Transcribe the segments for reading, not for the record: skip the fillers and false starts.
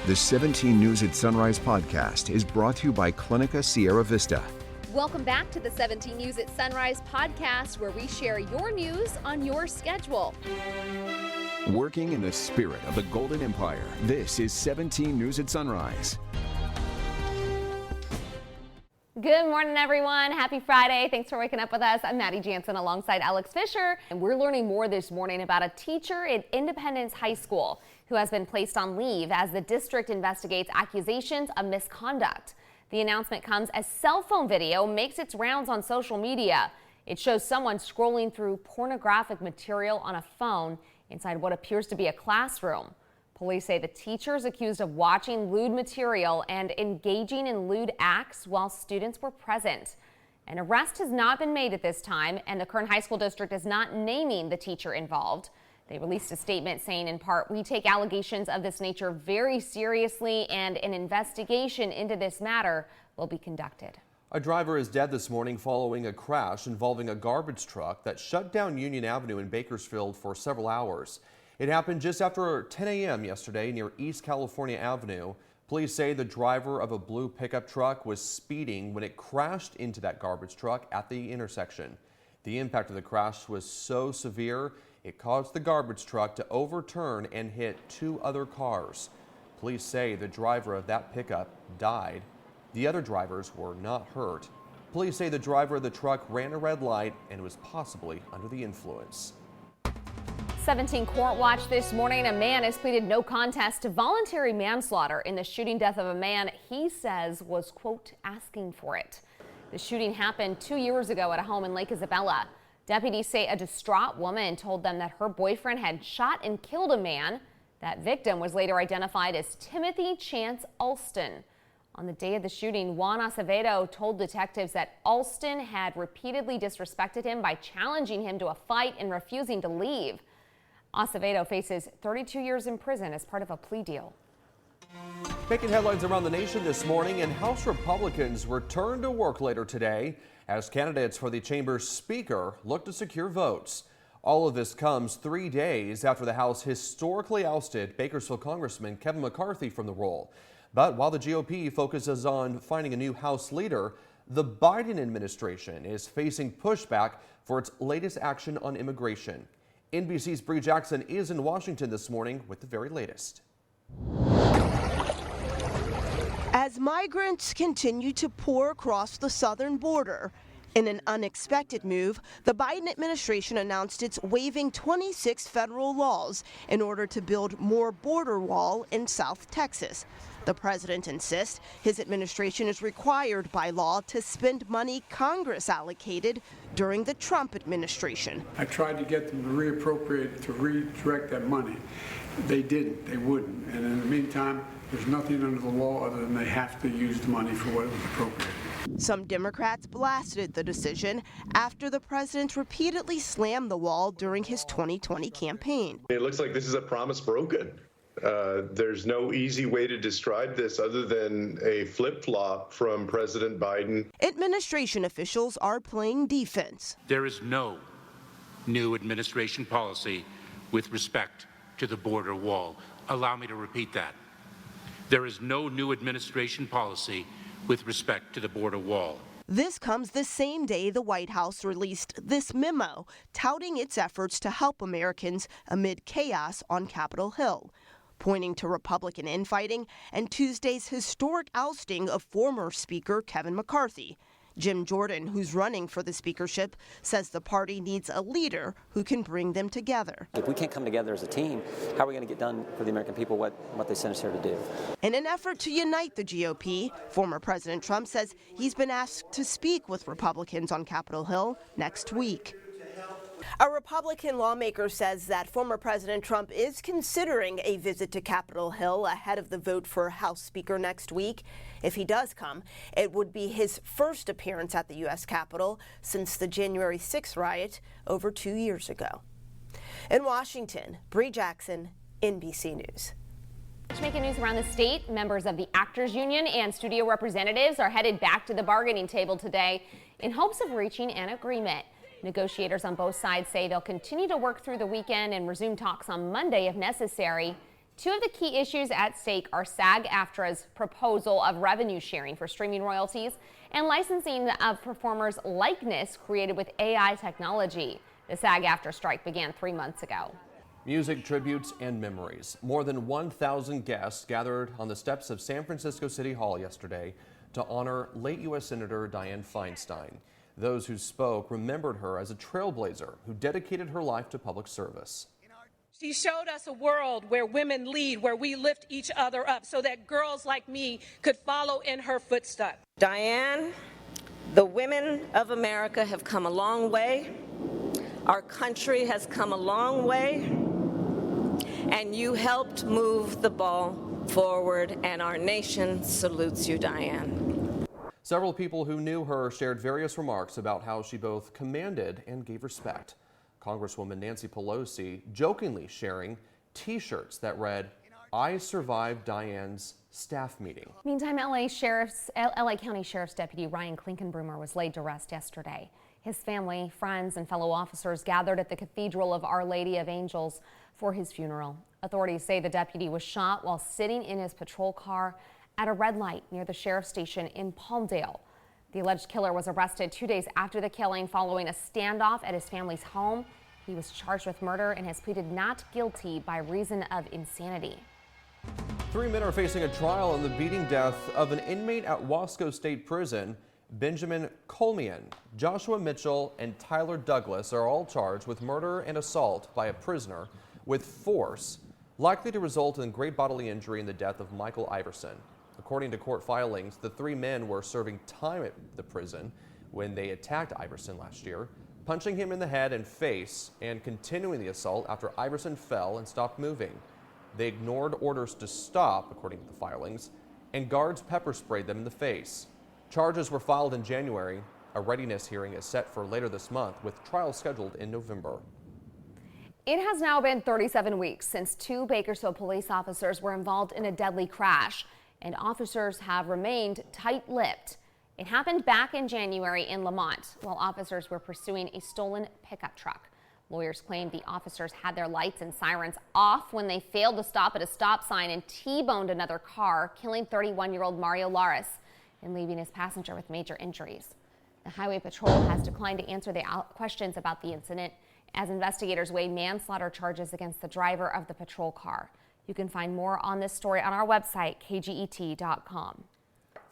The 17 News at Sunrise podcast is brought to you by Clinica Sierra Vista. Welcome back to the 17 News at Sunrise podcast, where we share your news on your schedule. Working in the spirit of the Golden Empire, this is 17 News at Sunrise. Good morning, everyone. Happy Friday. Thanks for waking up with us. I'm Maddie Jansen alongside Alex Fisher, and we're learning more this morning about a teacher at Independence High School who has been placed on leave as the district investigates accusations of misconduct. The announcement comes as cell phone video makes its rounds on social media. It shows someone scrolling through pornographic material on a phone inside what appears to be a classroom. Police say the teacher is accused of watching lewd material and engaging in lewd acts while students were present. An arrest has not been made at this time, and the Kern High School District is not naming the teacher involved. They released a statement saying, in part, "We take allegations of this nature very seriously, and an investigation into this matter will be conducted." A driver is dead this morning following a crash involving a garbage truck that shut down Union Avenue in Bakersfield for several hours. It happened just after 10 a.m. yesterday near East California Avenue. Police say the driver of a blue pickup truck was speeding when it crashed into that garbage truck at the intersection. The impact of the crash was so severe, it caused the garbage truck to overturn and hit two other cars. Police say the driver of that pickup died. The other drivers were not hurt. Police say the driver of the truck ran a red light and was possibly under the influence. 17 Court Watch this morning. A man has pleaded no contest to voluntary manslaughter in the shooting death of a man he says was, quote, asking for it. The shooting happened 2 years ago at a home in Lake Isabella. Deputies say a distraught woman told them that her boyfriend had shot and killed a man. That victim was later identified as Timothy Chance Alston. On the day of the shooting, Juan Acevedo told detectives that Alston had repeatedly disrespected him by challenging him to a fight and refusing to leave. Acevedo faces 32 years in prison as part of a plea deal. Making headlines around the nation this morning, and House Republicans return to work later today as candidates for the chamber's speaker look to secure votes. All of this comes 3 days after the House historically ousted Bakersfield Congressman Kevin McCarthy from the role. But while the GOP focuses on finding a new House leader, the Biden administration is facing pushback for its latest action on immigration. NBC's Bree Jackson is in Washington this morning with the very latest. As migrants continue to pour across the southern border, in an unexpected move, the Biden administration announced it's waiving 26 federal laws in order to build more border wall in South Texas. The president insists his administration is required by law to spend money Congress allocated during the Trump administration. I tried to get them to reappropriate, to redirect that money. They didn't, they wouldn't. And in the meantime, there's nothing under the law other than they have to use the money for what it was appropriate. Some Democrats blasted the decision after the president repeatedly slammed the wall during his 2020 campaign. It looks like this is a promise broken. There's no easy way to describe this other than a flip-flop from President Biden. Administration officials are playing defense. There is no new administration policy with respect to the border wall. Allow me to repeat that. There is no new administration policy with respect to the border wall. This comes the same day the White House released this memo touting its efforts to help Americans amid chaos on Capitol Hill, pointing to Republican infighting and Tuesday's historic ousting of former Speaker Kevin McCarthy. Jim Jordan, who's running for the speakership, says the party needs a leader who can bring them together. If we can't come together as a team, how are we going to get done for the American people what they sent us here to do? In an effort to unite the GOP, former President Trump says he's been asked to speak with Republicans on Capitol Hill next week. A Republican lawmaker says that former President Trump is considering a visit to Capitol Hill ahead of the vote for House Speaker next week. If he does come, it would be his first appearance at the U.S. Capitol since the January 6th riot over 2 years ago. In Washington, Bree Jackson, NBC News. Making news around the state, members of the Actors Union and studio representatives are headed back to the bargaining table today in hopes of reaching an agreement. Negotiators on both sides say they'll continue to work through the weekend and resume talks on Monday if necessary. Two of the key issues at stake are SAG-AFTRA's proposal of revenue sharing for streaming royalties and licensing of performers' likeness created with AI technology. The SAG-AFTRA strike began 3 months ago. Music, tributes, and memories. More than 1,000 guests gathered on the steps of San Francisco City Hall yesterday to honor late U.S. Senator Dianne Feinstein. Those who spoke remembered her as a trailblazer who dedicated her life to public service. She showed us a world where women lead, where we lift each other up so that girls like me could follow in her footsteps. Dianne, the women of America have come a long way. Our country has come a long way. And you helped move the ball forward, and our nation salutes you, Dianne. Several people who knew her shared various remarks about how she both commanded and gave respect. Congresswoman Nancy Pelosi jokingly sharing T-shirts that read, "I survived Dianne's staff meeting." Meantime, LA County Sheriff's Deputy Ryan Klinkenbroomer was laid to rest yesterday. His family, friends, and fellow officers gathered at the Cathedral of Our Lady of Angels for his funeral. Authorities say the deputy was shot while sitting in his patrol car at a red light near the sheriff's station in Palmdale. The alleged killer was arrested 2 days after the killing following a standoff at his family's home. He was charged with murder and has pleaded not guilty by reason of insanity. 3 men are facing a trial on the beating death of an inmate at Wasco State Prison. Benjamin Colmian, Joshua Mitchell, and Tyler Douglas are all charged with murder and assault by a prisoner with force, likely to result in great bodily injury in the death of Michael Iverson. According to court filings, the 3 men were serving time at the prison when they attacked Iverson last year, punching him in the head and face and continuing the assault after Iverson fell and stopped moving. They ignored orders to stop, according to the filings, and guards pepper sprayed them in the face. Charges were filed in January. A readiness hearing is set for later this month, with trial scheduled in November. It has now been 37 weeks since 2 Bakersfield police officers were involved in a deadly crash, and officers have remained tight-lipped. It happened back in January in Lamont while officers were pursuing a stolen pickup truck. Lawyers claim the officers had their lights and sirens off when they failed to stop at a stop sign and T-boned another car, killing 31-year-old Mario Laris and leaving his passenger with major injuries. The Highway Patrol has declined to answer the questions about the incident as investigators weigh manslaughter charges against the driver of the patrol car. You can find more on this story on our website, kget.com.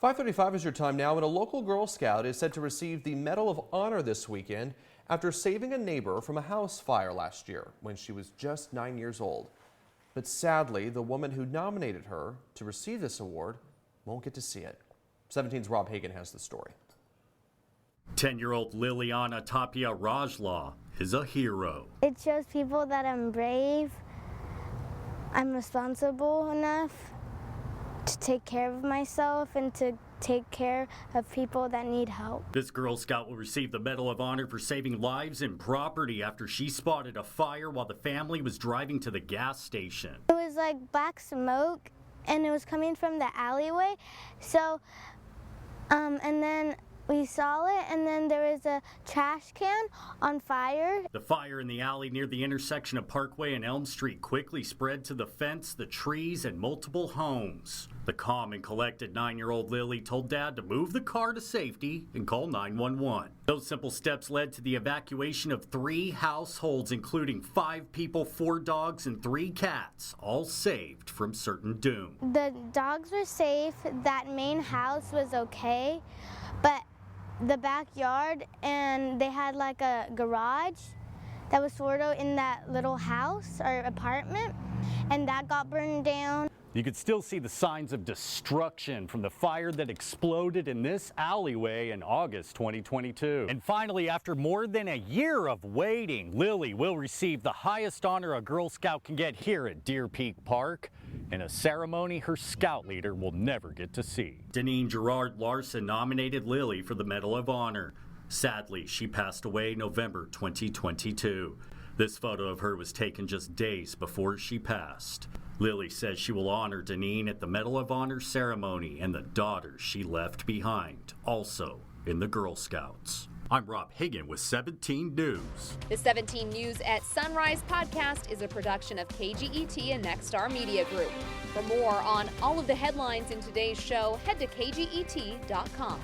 5:35 is your time now, and a local Girl Scout is said to receive the Medal of Honor this weekend after saving a neighbor from a house fire last year when she was just 9 years old. But sadly, the woman who nominated her to receive this award won't get to see it. 17's Rob Hagan has the story. 10-year-old Liliana Tapia Rajlaw is a hero. It shows people that I'm brave, I'm responsible enough to take care of myself and to take care of people that need help. This Girl Scout will receive the Medal of Honor for saving lives and property after she spotted a fire while the family was driving to the gas station. It was like black smoke and it was coming from the alleyway. So, and then we saw it, and then there was a trash can on fire. The fire in the alley near the intersection of Parkway and Elm Street quickly spread to the fence, the trees, and multiple homes. The calm and collected 9-year-old Lily told Dad to move the car to safety and call 911. Those simple steps led to the evacuation of 3 households, including 5 people, 4 dogs, and 3 cats, all saved from certain doom. The dogs were safe. That main house was okay, but the backyard, and they had like a garage that was sort of in that little house or apartment, and that got burned down. You could still see the signs of destruction from the fire that exploded in this alleyway in August 2022. And finally, after more than a year of waiting, Lily will receive the highest honor a Girl Scout can get here at Deer Peak Park, in a ceremony her Scout leader will never get to see. Deneen Gerard Larson nominated Lily for the Medal of Honor. Sadly, she passed away November 2022. This photo of her was taken just days before she passed. Lily says she will honor Deneen at the Medal of Honor ceremony and the daughters she left behind, also in the Girl Scouts. I'm Rob Hagan with 17 News. The 17 News at Sunrise podcast is a production of KGET and Nexstar Media Group. For more on all of the headlines in today's show, head to kget.com.